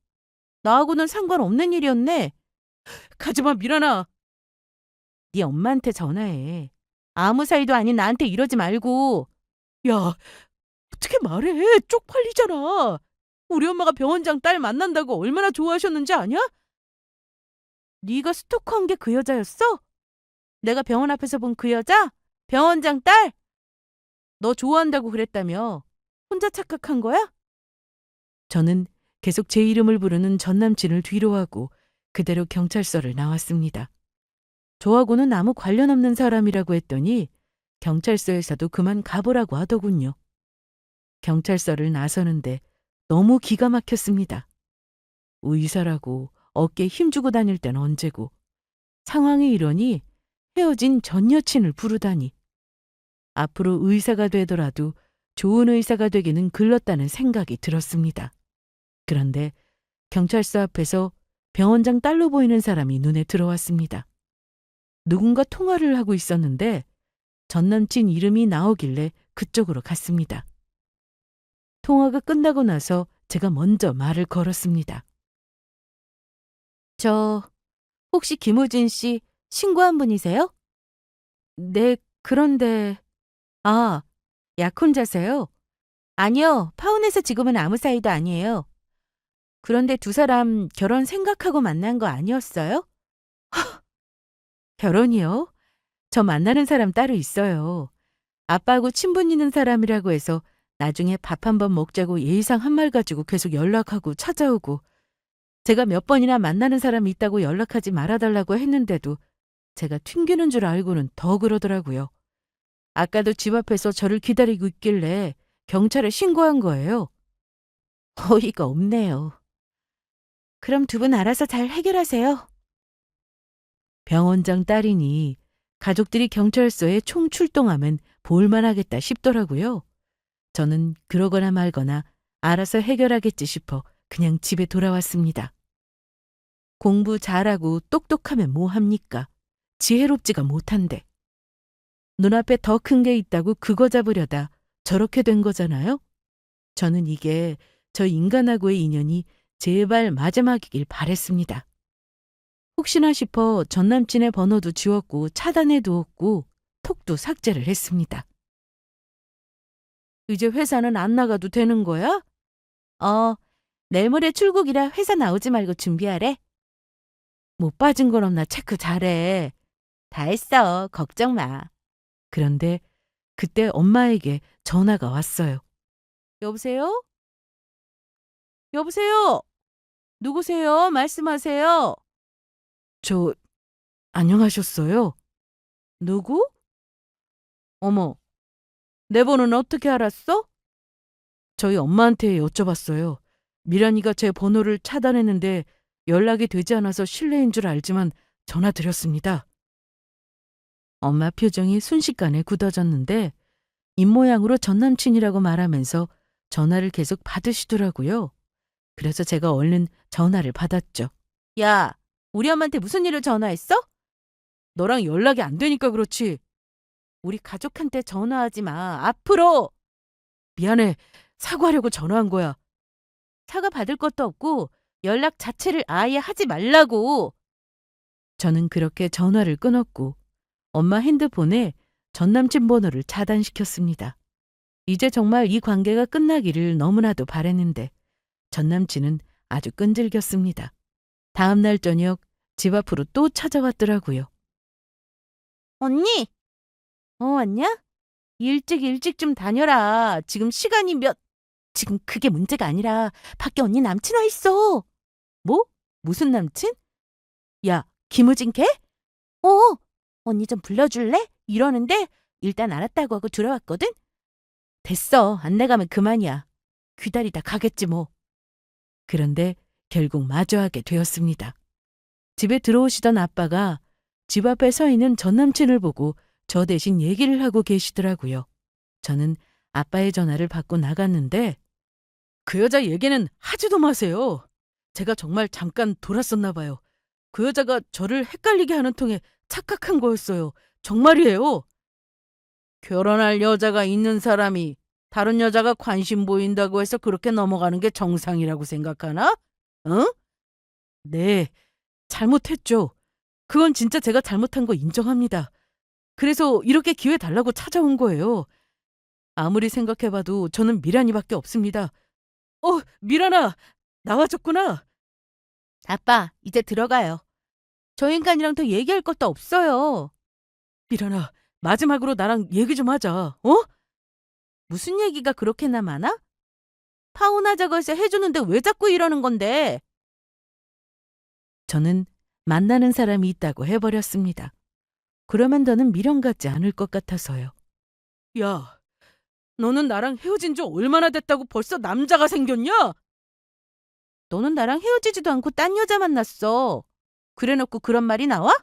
나하고는 상관없는 일이었네. 가지마 미란아. 네 엄마한테 전화해. 아무 사이도 아닌 나한테 이러지 말고. 야, 어떻게 말해? 쪽팔리잖아. 우리 엄마가 병원장 딸 만난다고 얼마나 좋아하셨는지 아냐? 네가 스토커한 게 그 여자였어? 내가 병원 앞에서 본 그 여자? 병원장 딸? 너 좋아한다고 그랬다며. 혼자 착각한 거야? 저는 계속 제 이름을 부르는 전 남친을 뒤로하고 그대로 경찰서를 나왔습니다. 저하고는 아무 관련 없는 사람이라고 했더니 경찰서에서도 그만 가보라고 하더군요. 경찰서를 나서는데 너무 기가 막혔습니다. 의사라고 어깨에 힘주고 다닐 땐 언제고 상황이 이러니 헤어진 전 여친을 부르다니. 앞으로 의사가 되더라도 좋은 의사가 되기는 글렀다는 생각이 들었습니다. 그런데 경찰서 앞에서 병원장 딸로 보이는 사람이 눈에 들어왔습니다. 누군가 통화를 하고 있었는데 전 남친 이름이 나오길래 그쪽으로 갔습니다. 통화가 끝나고 나서 제가 먼저 말을 걸었습니다. 저 혹시 김우진 씨 신고한 분이세요? 네, 그런데 아, 약혼자세요? 아니요, 파혼해서 지금은 아무 사이도 아니에요. 그런데 두 사람 결혼 생각하고 만난 거 아니었어요? 결혼이요? 저 만나는 사람 따로 있어요. 아빠하고 친분 있는 사람이라고 해서 나중에 밥 한번 먹자고 예의상 한 말 가지고 계속 연락하고 찾아오고 제가 몇 번이나 만나는 사람이 있다고 연락하지 말아달라고 했는데도 제가 튕기는 줄 알고는 더 그러더라고요. 아까도 집 앞에서 저를 기다리고 있길래 경찰에 신고한 거예요. 어이가 없네요. 그럼 두 분 알아서 잘 해결하세요. 병원장 딸이니 가족들이 경찰서에 총출동하면 볼만하겠다 싶더라고요. 저는 그러거나 말거나 알아서 해결하겠지 싶어 그냥 집에 돌아왔습니다. 공부 잘하고 똑똑하면 뭐 합니까? 지혜롭지가 못한데. 눈앞에 더 큰 게 있다고 그거 잡으려다 저렇게 된 거잖아요? 저는 이게 저 인간하고의 인연이 제발 마지막이길 바랬습니다. 혹시나 싶어 전 남친의 번호도 지웠고 차단해 두었고 톡도 삭제를 했습니다. 이제 회사는 안 나가도 되는 거야? 내일 모레 출국이라 회사 나오지 말고 준비하래. 못 빠진 건 없나 체크 잘해. 다 했어. 걱정 마. 그런데 그때 엄마에게 전화가 왔어요. 여보세요? 여보세요? 누구세요? 말씀하세요. 저, 안녕하셨어요? 누구? 어머, 내 번호는 어떻게 알았어? 저희 엄마한테 여쭤봤어요. 미란이가 제 번호를 차단했는데 연락이 되지 않아서 실례인 줄 알지만 전화 드렸습니다. 엄마 표정이 순식간에 굳어졌는데 입모양으로 전남친이라고 말하면서 전화를 계속 받으시더라고요. 그래서 제가 얼른 전화를 받았죠. 야, 우리 엄마한테 무슨 일을 전화했어? 너랑 연락이 안 되니까 그렇지. 우리 가족한테 전화하지 마. 앞으로. 미안해. 사과하려고 전화한 거야. 사과 받을 것도 없고 연락 자체를 아예 하지 말라고. 저는 그렇게 전화를 끊었고 엄마 핸드폰에 전남친 번호를 차단시켰습니다. 이제 정말 이 관계가 끝나기를 너무나도 바랬는데 전남친은 아주 끈질겼습니다. 다음 날 저녁 집 앞으로 또 찾아왔더라고요. 언니! 왔냐? 일찍 좀 다녀라. 지금 그게 문제가 아니라 밖에 언니 남친 와 있어. 뭐? 무슨 남친? 야, 김우진 걔? 어, 언니 좀 불러줄래? 이러는데 일단 알았다고 하고 들어왔거든? 됐어. 안 나가면 그만이야. 기다리다 가겠지 뭐. 그런데 결국 마주하게 되었습니다. 집에 들어오시던 아빠가 집 앞에 서 있는 전 남친을 보고 저 대신 얘기를 하고 계시더라고요. 저는 아빠의 전화를 받고 나갔는데 그 여자 얘기는 하지도 마세요. 제가 정말 잠깐 돌았었나 봐요. 그 여자가 저를 헷갈리게 하는 통에 착각한 거였어요. 정말이에요. 결혼할 여자가 있는 사람이 다른 여자가 관심 보인다고 해서 그렇게 넘어가는 게 정상이라고 생각하나? 응? 네, 잘못했죠. 그건 진짜 제가 잘못한 거 인정합니다. 그래서 이렇게 기회 달라고 찾아온 거예요. 아무리 생각해봐도 저는 미란이밖에 없습니다. 미란아, 나와줬구나. 아빠, 이제 들어가요. 저 인간이랑 더 얘기할 것도 없어요. 미란아, 마지막으로 나랑 얘기 좀 하자, 어? 무슨 얘기가 그렇게나 많아? 파혼하자고 해서 해주는데 왜 자꾸 이러는 건데? 저는 만나는 사람이 있다고 해버렸습니다. 그러면 더는 미련 같지 않을 것 같아서요. 야, 너는 나랑 헤어진 지 얼마나 됐다고 벌써 남자가 생겼냐? 너는 나랑 헤어지지도 않고 딴 여자 만났어. 그래놓고 그런 말이 나와?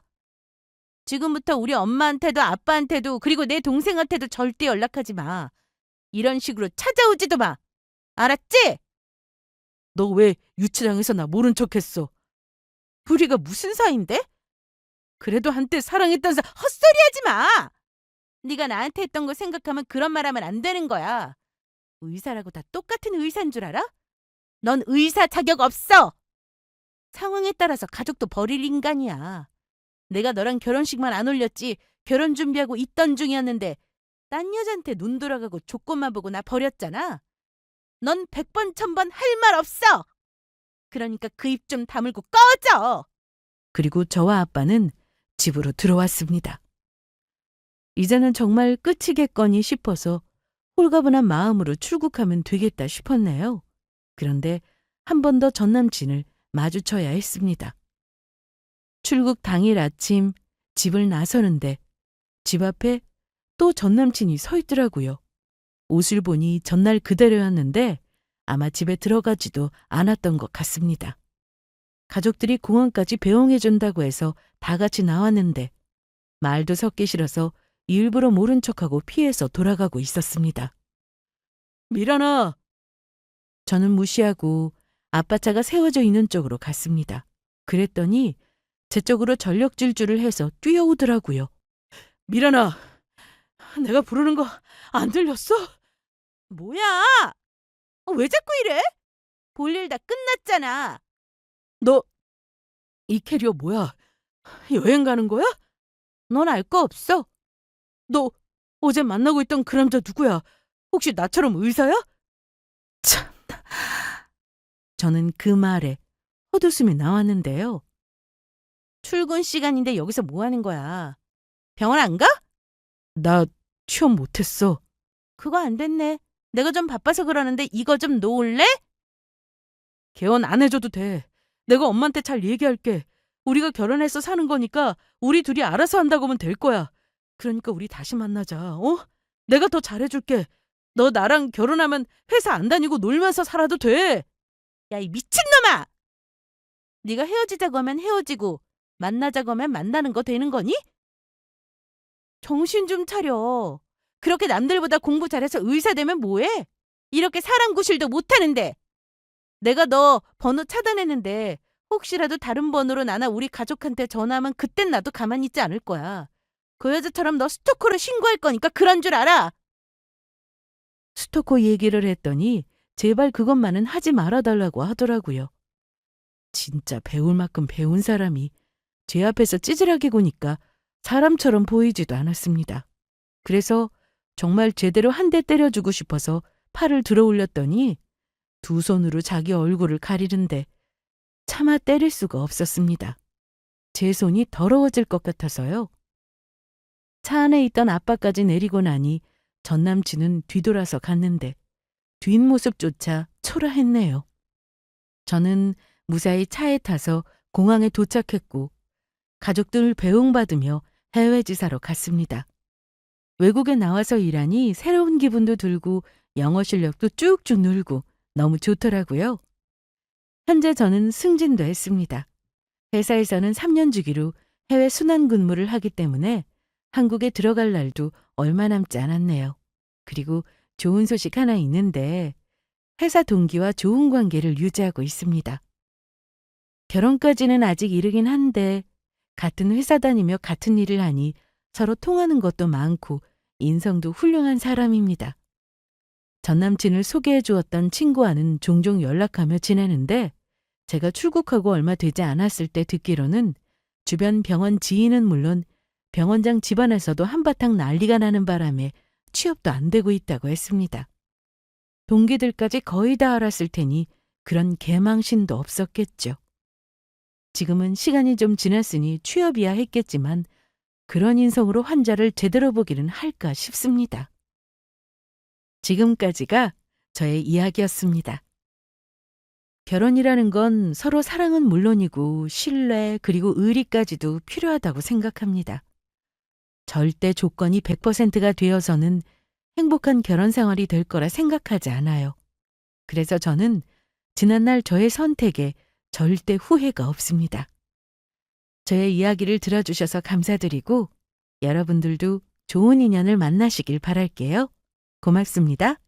지금부터 우리 엄마한테도 아빠한테도 그리고 내 동생한테도 절대 연락하지 마. 이런 식으로 찾아오지도 마. 알았지? 너 왜 유치장에서 나 모른 척했어? 우리가 무슨 사이인데? 그래도 한때 사랑했던 헛소리하지 마. 네가 나한테 했던 거 생각하면 그런 말하면 안 되는 거야. 의사라고 다 똑같은 의사인 줄 알아? 넌 의사 자격 없어. 상황에 따라서 가족도 버릴 인간이야. 내가 너랑 결혼식만 안 올렸지 결혼 준비하고 있던 중이었는데 딴 여자한테 눈 돌아가고 조건만 보고 나 버렸잖아. 넌 100번 1000번 할 말 없어. 그러니까 그 입 좀 다물고 꺼져! 그리고 저와 아빠는 집으로 들어왔습니다. 이제는 정말 끝이겠거니 싶어서 홀가분한 마음으로 출국하면 되겠다 싶었네요. 그런데 한 번 더 전 남친을 마주쳐야 했습니다. 출국 당일 아침 집을 나서는데 집 앞에 또 전 남친이 서 있더라고요. 옷을 보니 전날 그대로였는데 아마 집에 들어가지도 않았던 것 같습니다. 가족들이 공항까지 배웅해준다고 해서 다 같이 나왔는데 말도 섞기 싫어서 일부러 모른 척하고 피해서 돌아가고 있었습니다. 미란아! 저는 무시하고 아빠 차가 세워져 있는 쪽으로 갔습니다. 그랬더니 제 쪽으로 전력 질주를 해서 뛰어오더라고요. 미란아! 내가 부르는 거 안 들렸어? 뭐야? 왜 자꾸 이래? 볼일 다 끝났잖아. 너 이 캐리어 뭐야? 여행 가는 거야? 넌 알 거 없어? 너 어제 만나고 있던 그 남자 누구야? 혹시 나처럼 의사야? 참. 저는 그 말에 헛웃음이 나왔는데요. 출근 시간인데 여기서 뭐 하는 거야? 병원 안 가? 나 취업 못했어. 그거 안 됐네. 내가 좀 바빠서 그러는데 이거 좀 놓을래? 개원 안 해줘도 돼. 내가 엄마한테 잘 얘기할게. 우리가 결혼해서 사는 거니까 우리 둘이 알아서 한다고 하면 될 거야. 그러니까 우리 다시 만나자. 어? 내가 더 잘해줄게. 너 나랑 결혼하면 회사 안 다니고 놀면서 살아도 돼. 야, 이 미친놈아! 네가 헤어지자고 하면 헤어지고 만나자고 하면 만나는 거 되는 거니? 정신 좀 차려. 그렇게 남들보다 공부 잘해서 의사 되면 뭐해? 이렇게 사람 구실도 못하는데. 내가 너 번호 차단했는데 혹시라도 다른 번호로 나나 우리 가족한테 전화하면 그땐 나도 가만히 있지 않을 거야. 그 여자처럼 너 스토커로 신고할 거니까 그런 줄 알아. 스토커 얘기를 했더니 제발 그것만은 하지 말아달라고 하더라고요. 진짜 배울 만큼 배운 사람이 제 앞에서 찌질하게 구니까 사람처럼 보이지도 않았습니다. 그래서 정말 제대로 한 대 때려주고 싶어서 팔을 들어 올렸더니 두 손으로 자기 얼굴을 가리는데 차마 때릴 수가 없었습니다. 제 손이 더러워질 것 같아서요. 차 안에 있던 아빠까지 내리고 나니 전 남친은 뒤돌아서 갔는데 뒷모습조차 초라했네요. 저는 무사히 차에 타서 공항에 도착했고 가족들 배웅받으며 해외 지사로 갔습니다. 외국에 나와서 일하니 새로운 기분도 들고 영어 실력도 쭉쭉 늘고 너무 좋더라고요. 현재 저는 승진도 했습니다. 회사에서는 3년 주기로 해외 순환 근무를 하기 때문에 한국에 들어갈 날도 얼마 남지 않았네요. 그리고 좋은 소식 하나 있는데 회사 동기와 좋은 관계를 유지하고 있습니다. 결혼까지는 아직 이르긴 한데 같은 회사 다니며 같은 일을 하니 서로 통하는 것도 많고 인성도 훌륭한 사람입니다. 전 남친을 소개해 주었던 친구와는 종종 연락하며 지내는데 제가 출국하고 얼마 되지 않았을 때 듣기로는 주변 병원 지인은 물론 병원장 집안에서도 한바탕 난리가 나는 바람에 취업도 안 되고 있다고 했습니다. 동기들까지 거의 다 알았을 테니 그런 개망신도 없었겠죠. 지금은 시간이 좀 지났으니 취업이야 했겠지만 그런 인성으로 환자를 제대로 보기는 할까 싶습니다. 지금까지가 저의 이야기였습니다. 결혼이라는 건 서로 사랑은 물론이고 신뢰 그리고 의리까지도 필요하다고 생각합니다. 절대 조건이 100%가 되어서는 행복한 결혼 생활이 될 거라 생각하지 않아요. 그래서 저는 지난날 저의 선택에 절대 후회가 없습니다. 저의 이야기를 들어주셔서 감사드리고 여러분들도 좋은 인연을 만나시길 바랄게요. 고맙습니다.